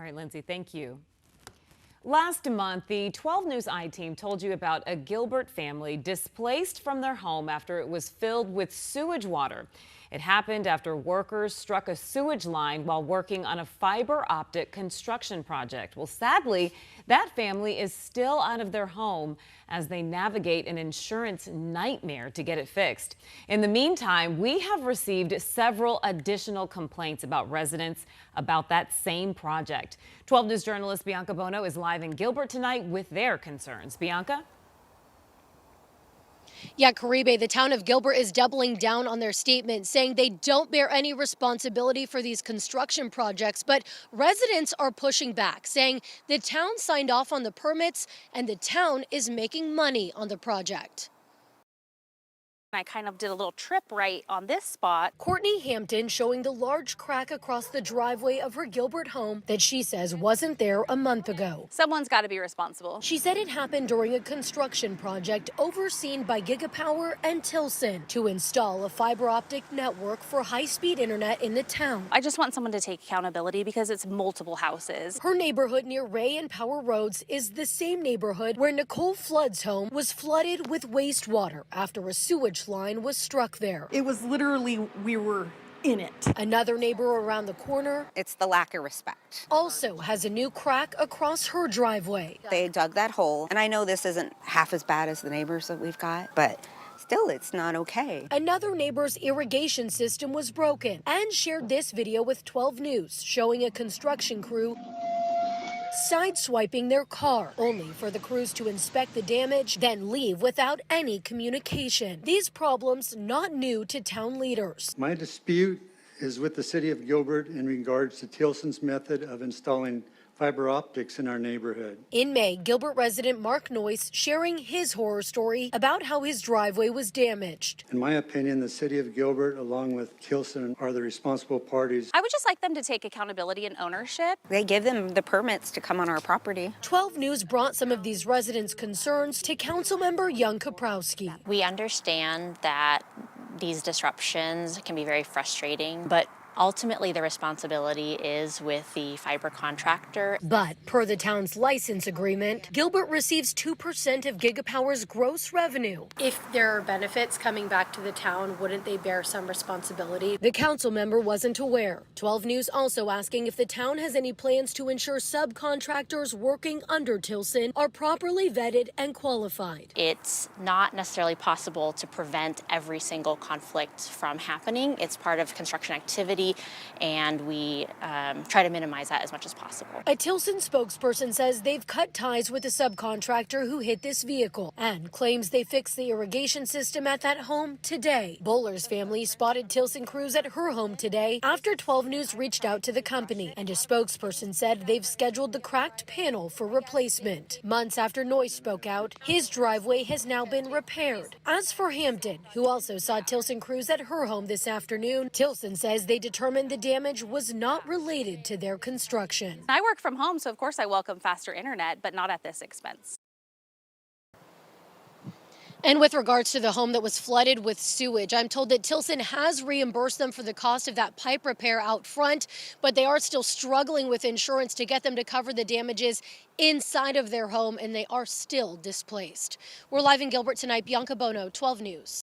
right, Lindsay, thank you. Last month, the 12 News I-Team told you about a Gilbert family displaced from their home after it was filled with sewage water. It happened after workers struck a sewage line while working on a fiber optic construction project. Well, sadly, that family is still out of their home as they navigate an insurance nightmare to get it fixed. In the meantime, we have received several additional complaints about residents about that same project. 12 News journalist Bianca Bono is live in Gilbert tonight with their concerns. Bianca? Yeah, Caribe, the town of Gilbert is doubling down on their statement, saying they don't bear any responsibility for these construction projects. But residents are pushing back, saying the town signed off on the permits and the town is making money on the project. I kind of did a little trip right on this spot. Courtney Hampton showing the large crack across the driveway of her Gilbert home that she says wasn't there a month ago. Someone's got to be responsible. She said it happened during a construction project overseen by Gigapower and Tilson to install a fiber optic network for high-speed internet in the town. I just want someone to take accountability because it's multiple houses. Her neighborhood near Ray and Power Roads is the same neighborhood where Nicole Flood's home was flooded with wastewater after a sewage line was struck there. It was literally, we were in it. Another neighbor around the corner, it's the lack of respect. Also has a new crack across her driveway. They dug that hole, and I know this isn't half as bad as the neighbors that we've got, but still, it's not okay. Another neighbor's irrigation system was broken and shared this video with 12 News showing a construction crew sideswiping their car, only for the crews to inspect the damage, then leave without any communication. These problems not new to town leaders. My dispute is with the city of Gilbert in regards to Tilson's method of installing fiber optics in our neighborhood. In May, Gilbert resident Mark Noyce sharing his horror story about how his driveway was damaged. In my opinion, the city of Gilbert, along with Tilson, are the responsible parties. I would just like them to take accountability and ownership. They give them the permits to come on our property. 12 News brought some of these residents' concerns to Councilmember Young Kaprowski. We understand that these disruptions can be very frustrating, but ultimately, the responsibility is with the fiber contractor. But per the town's license agreement, Gilbert receives 2% of Gigapower's gross revenue. If there are benefits coming back to the town, wouldn't they bear some responsibility? The council member wasn't aware. 12 News also asking if the town has any plans to ensure subcontractors working under Tilson are properly vetted and qualified. It's not necessarily possible to prevent every single conflict from happening. It's part of construction activity, and we try to minimize that as much as possible. A Tilson spokesperson says they've cut ties with the subcontractor who hit this vehicle and claims they fixed the irrigation system at that home today. Bowler's family spotted Tilson crews at her home today after 12 News reached out to the company, and a spokesperson said they've scheduled the cracked panel for replacement. Months after Noyce spoke out, his driveway has now been repaired. As for Hampton, who also saw Tilson crews at her home this afternoon, Tilson says they determined the damage was not related to their construction. I work from home, so of course I welcome faster internet, but not at this expense. And with regards to the home that was flooded with sewage, I'm told that Tilson has reimbursed them for the cost of that pipe repair out front, but they are still struggling with insurance to get them to cover the damages inside of their home, and they are still displaced. We're live in Gilbert tonight. Bianca Bono, 12 News.